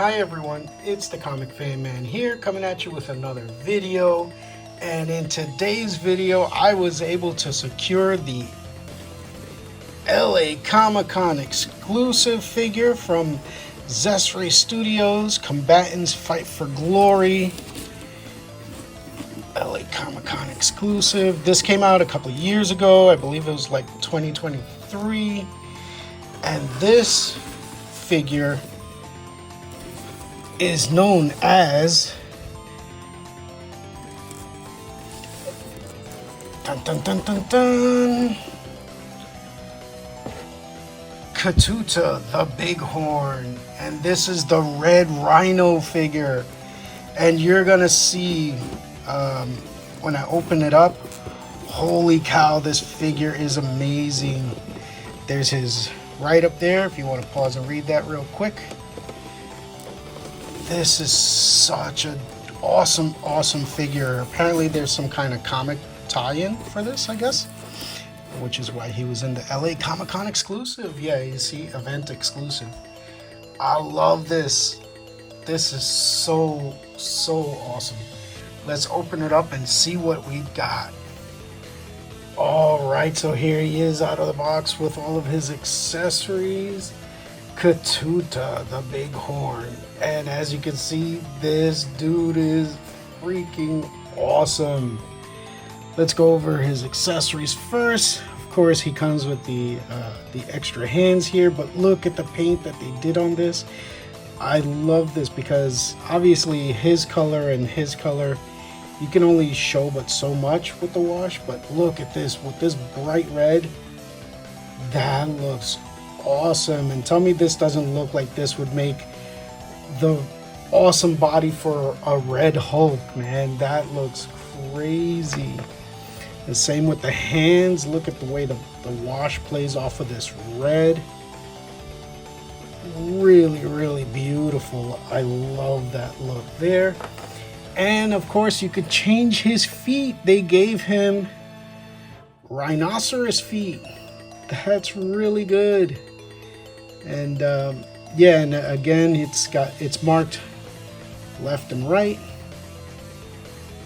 Hi everyone, it's the ComicFanMan here, coming at you with another video. And in today's video, I was able to secure the LA Comic-Con exclusive figure from Xesray Studios, Combatants Fight for Glory. LA Comic-Con exclusive. This came out a couple of years ago. I believe it was like 2023. And this figure is known as Ketuta, the Bighorn, and this is the red Rhino figure. And you're gonna see when I open it up, holy cow, this figure is amazing. There's his right up there if you want to pause and read that real quick. This is such an awesome figure. Apparently there's some kind of comic tie-in for this, I guess, which is why he was in the LA Comic-Con exclusive. Yeah, you see, event exclusive. I love this. This is so awesome. Let's open it up and see what we got. All right, so here he is out of the box with all of his accessories. Ketuta, the Bighorn. And as you can see, this dude is freaking awesome. Let's go over his accessories first. Of course, he comes with the extra hands here, but look at the paint that they did on this. I love this because obviously his color and his color, you can only show but so much with the wash, but look at this with this bright red. That looks awesome. And tell me this doesn't look like this would make the awesome body for a red Hulk, man. That looks crazy. The same with the hands. Look at the way the wash plays off of this red. Really beautiful. I love that look there. And of course you could change his feet. They gave him rhinoceros feet. That's really good. And yeah, and again it's marked left and right,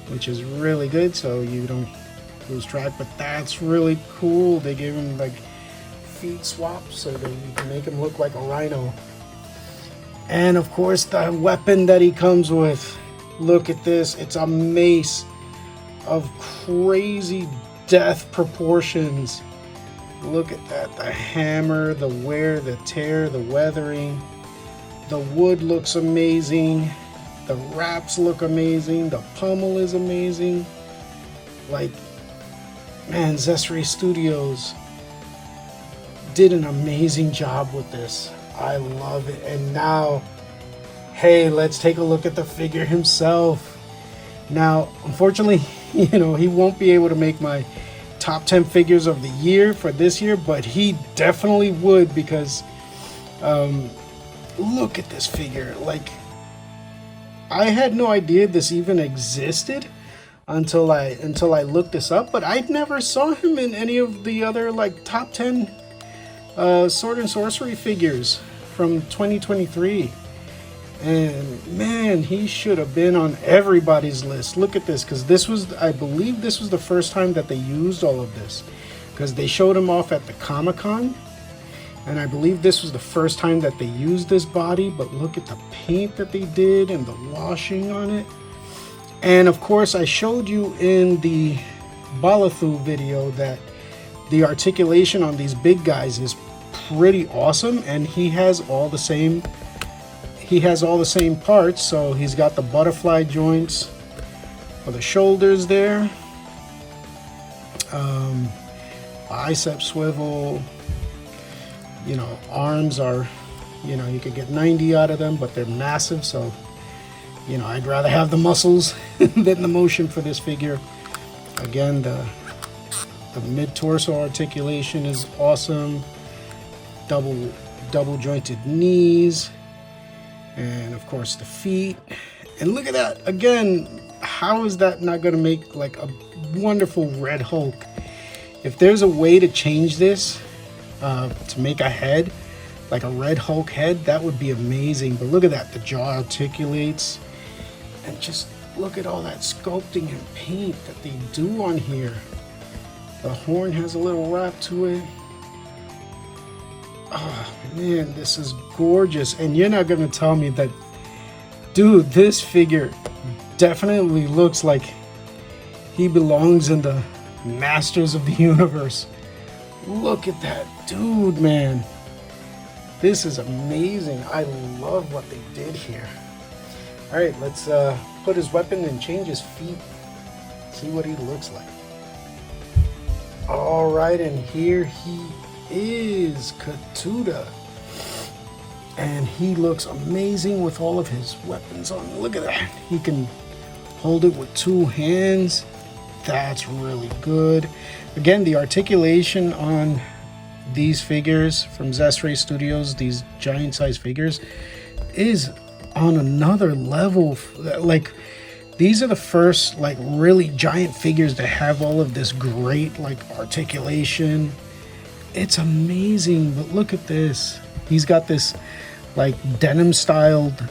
which is really good, so you don't lose track. But that's really cool. They gave him like feet swaps so that you can make him look like a rhino. And of course the weapon that he comes with, look at this. It's a mace of crazy death proportions. Look at that. The hammer, the wear, the tear, the weathering. The wood looks amazing. The wraps look amazing. The pommel is amazing. Like, man, Xesray Studios did an amazing job with this. I love it. And now, hey, let's take a look at the figure himself. Now, unfortunately, you know, he won't be able to make my top 10 figures of the year for this year, but he definitely would, because look at this figure. Like, I had no idea this even existed until I looked this up, but I never saw him in any of the other like top 10 sword and sorcery figures from 2023. And man, he should have been on everybody's list. Look at this, because this was, I believe this was the first time that they used all of this, because they showed him off at the Comic-Con, and I believe this was the first time that they used this body. But look at the paint that they did and the washing on it. And of course I showed you in the Balathu video that the articulation on these big guys is pretty awesome, and he has all the same parts. So he's got the butterfly joints for the shoulders there, bicep swivel, you know, arms are, you know, you could get 90 out of them, but they're massive, so you know, I'd rather have the muscles than the motion for this figure. Again, the mid-torso articulation is awesome. Double jointed knees. And of course the feet. And look at that again. How is that not going to make like a wonderful red Hulk? If there's a way to change this to make a head like a Red Hulk head, that would be amazing. But look at that, the jaw articulates, and just look at all that sculpting and paint that they do on here. The horn has a little wrap to it. Oh man, this is gorgeous. And you're not gonna tell me that, dude, this figure definitely looks like he belongs in the Masters of the Universe. Look at that dude, man. This is amazing. I love what they did here. All right, let's put his weapon and change his feet. See what he looks like. All right, and here he is, Ketuta. And he looks amazing with all of his weapons on. Look at that. He can hold it with two hands. That's really good. Again, the articulation on these figures from Xesray Studios, these giant size figures, is on another level. Like, these are the first like really giant figures to have all of this great like articulation. It's amazing. But look at this. He's got this like denim styled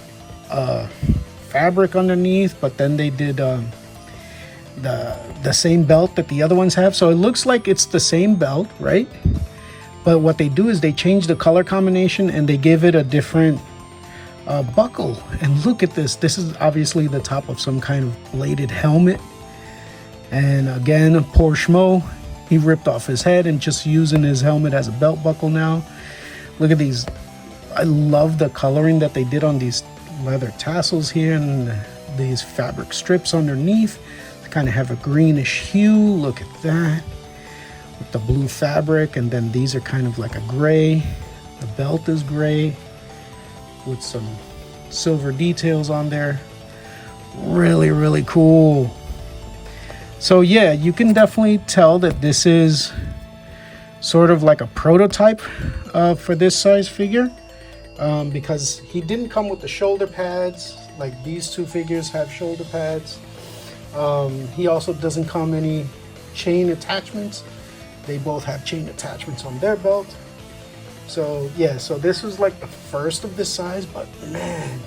fabric underneath, but then they did the same belt that the other ones have, so it looks like it's the same belt, right? But what they do is they change the color combination and they give it a different buckle. And look at this. This is obviously the top of some kind of bladed helmet. And again, poor Schmo, he ripped off his head and just using his helmet as a belt buckle now. Look at these. I love the coloring that they did on these leather tassels here and these fabric strips underneath. They kind of have a greenish hue. Look at that. With the blue fabric, and then these are kind of like a gray. The belt is gray with some silver details on there. Really, really cool. So yeah, you can definitely tell that this is sort of like a prototype for this size figure, because he didn't come with the shoulder pads like these two figures have shoulder pads. He also doesn't come any chain attachments. They both have chain attachments on their belt. So yeah, so this was like the first of this size, but man,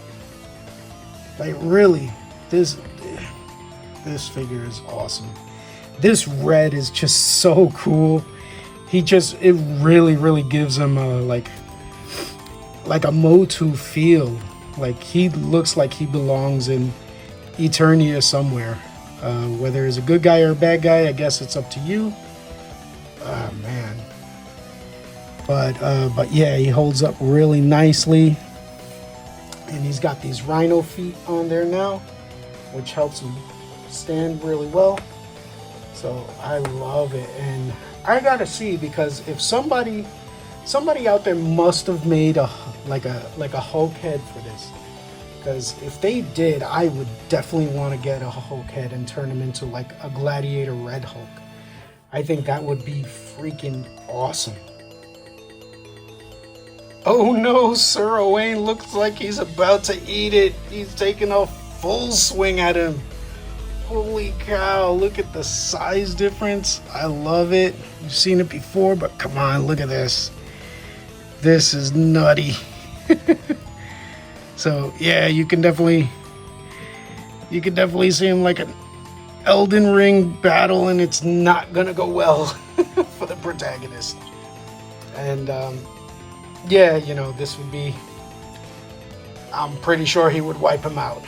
like really, this figure is awesome. This red is just so cool. It really gives him a like a MOTU feel. Like he looks like he belongs in Eternia somewhere. Whether he's a good guy or a bad guy, I guess it's up to you. Oh man. But yeah, he holds up really nicely. And he's got these Rhino feet on there now, which helps him stand really well. So I love it. And I gotta see, because if somebody out there must have made a Hulk head for this. Because if they did, I would definitely want to get a Hulk head and turn him into like a Gladiator Red Hulk. I think that would be freaking awesome. Oh no, Sir Owain looks like he's about to eat it. He's taking a full swing at him. Holy cow, look at the size difference. I love it. You've seen it before, but come on, look at this. This is nutty. So yeah, you can definitely see him like an Elden Ring battle, and it's not gonna go well for the protagonist. And yeah, you know, this would be, I'm pretty sure he would wipe him out.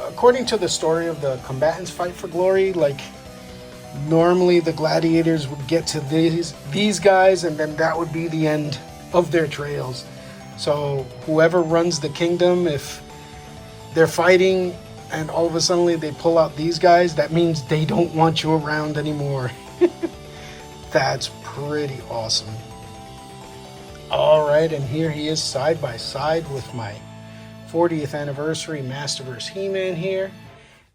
According to the story of the combatants fight for glory, like normally the gladiators would get to these guys, and then that would be the end of their trails. So whoever runs the kingdom, if they're fighting and all of a sudden they pull out these guys, that means they don't want you around anymore. That's pretty awesome. All right, and here he is side by side with my 40th anniversary Masterverse He-Man here.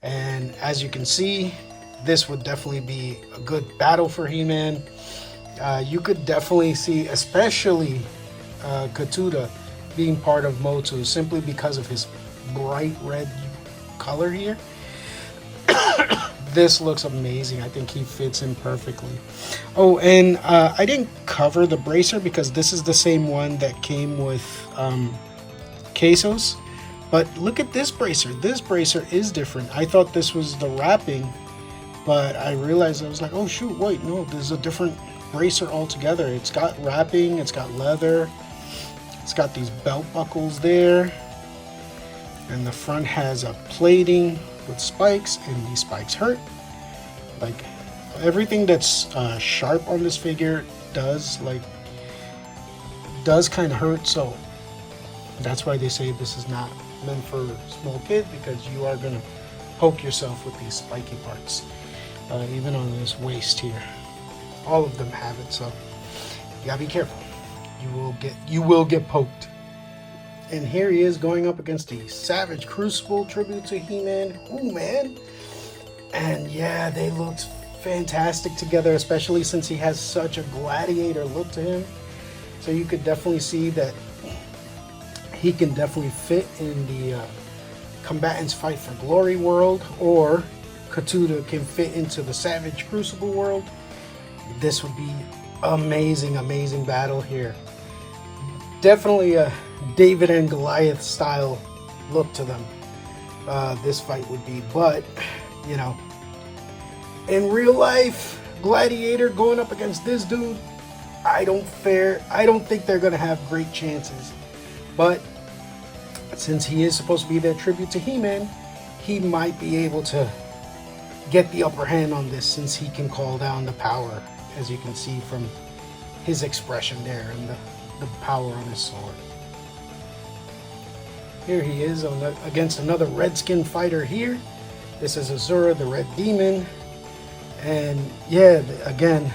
And as you can see, this would definitely be a good battle for He-Man. You could definitely see, especially Ketuta being part of MOTU, simply because of his bright red color here. this looks amazing. I think he fits in perfectly. Oh, and I didn't cover the bracer because this is the same one that came with Quesos. But look at this bracer. This bracer is different. I thought this was the wrapping, but I realized, I was like, oh shoot, wait, no, there's a different bracer altogether. It's got wrapping, it's got leather, it's got these belt buckles there, and the front has a plating with spikes, and these spikes hurt. Like everything that's sharp on this figure does kind of hurt, so that's why they say this is not meant for small kids, because you are gonna poke yourself with these spiky parts. Even on this waist here, all of them have it, so you gotta be careful. You will get poked. And here he is going up against the Savage Crucible tribute to He-Man. Ooh, man. And yeah, they looked fantastic together, especially since he has such a gladiator look to him. So you could definitely see that he can definitely fit in the Combatants Fight for Glory world, or Ketuta can fit into the Savage Crucible world. This would be amazing, amazing battle here. Definitely a David and Goliath style look to them. This fight would be, but you know, in real life, Gladiator going up against this dude, I don't think they're gonna have great chances. But since he is supposed to be their tribute to He-Man, he might be able to get the upper hand on this, since he can call down the power, as you can see from his expression there, and the power on his sword. Here he is against another Redskin fighter here. This is Azura, the Red Demon. And yeah, again,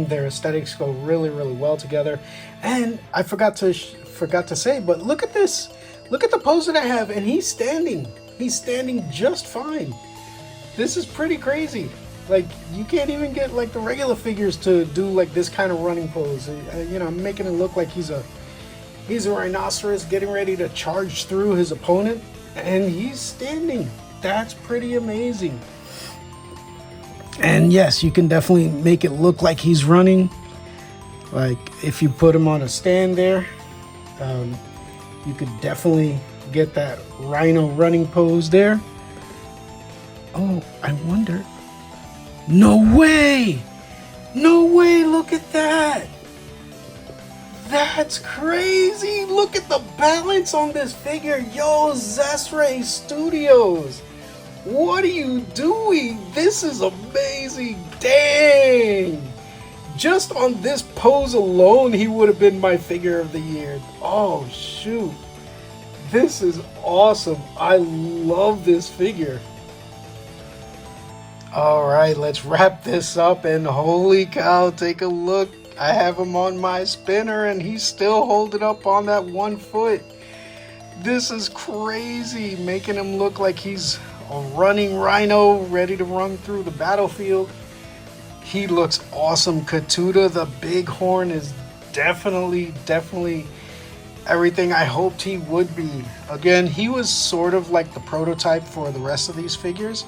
their aesthetics go really, really well together. And I forgot to say, but look at this. Look at the pose that I have, and he's standing. He's standing just fine. This is pretty crazy. Like, you can't even get like the regular figures to do like this kind of running pose. You know, I'm making it look like he's a rhinoceros getting ready to charge through his opponent, and he's standing. That's pretty amazing. And yes, you can definitely make it look like he's running. Like if you put him on a stand there, you could definitely get that Rhino running pose there. Oh, I wonder. No way! No way, look at that! That's crazy! Look at the balance on this figure! Yo, Xesray Studios! What are you doing? This is amazing! Dang! Just on this pose alone, he would have been my figure of the year. Oh, shoot. This is awesome. I love this figure. Alright, let's wrap this up, and holy cow, take a look. I have him on my spinner and he's still holding up on that 1 foot. This is crazy, making him look like he's a running rhino ready to run through the battlefield. He looks awesome. Ketuta, the bighorn, is definitely everything I hoped he would be. Again, he was sort of like the prototype for the rest of these figures.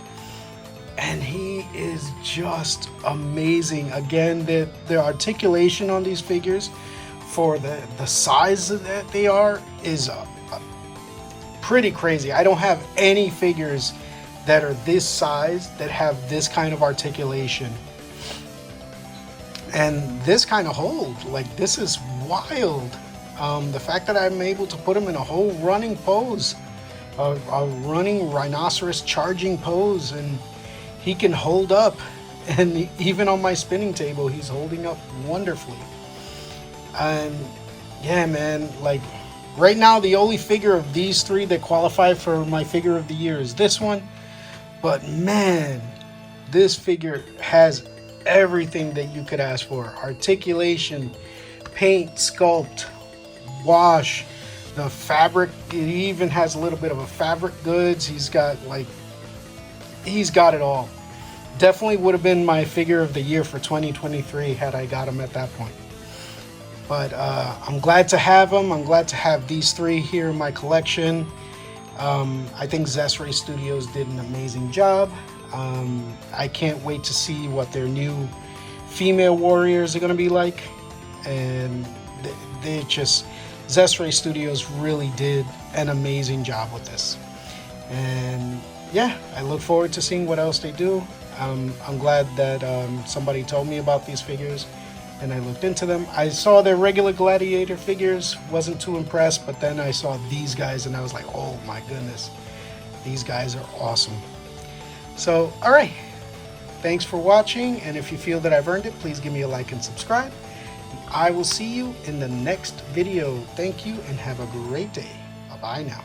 And he is just amazing. Again, the articulation on these figures for the size that they are is pretty crazy. I don't have any figures that are this size that have this kind of articulation. And this kind of hold, like this is wild. The fact that I'm able to put him in a whole running pose, a running rhinoceros charging pose, and he can hold up, and even on my spinning table, he's holding up wonderfully. And yeah, man, like right now, the only figure of these three that qualify for my figure of the year is this one. But man, this figure has everything that you could ask for. Articulation, paint, sculpt, wash, the fabric. It even has a little bit of a fabric goods. He's got it all. Definitely would have been my figure of the year for 2023 had I got him at that point. But I'm glad to have him. I'm glad to have these three here in my collection. I think Xesray Studios did an amazing job. I can't wait to see what their new female warriors are going to be like. And they just, Xesray Studios really did an amazing job with this. And yeah, I look forward to seeing what else they do. I'm glad that somebody told me about these figures and I looked into them. I saw their regular Gladiator figures, wasn't too impressed, but then I saw these guys and I was like, oh my goodness, these guys are awesome. So, all right, thanks for watching, and if you feel that I've earned it, please give me a like and subscribe. I will see you in the next video. Thank you and have a great day. Bye-bye now.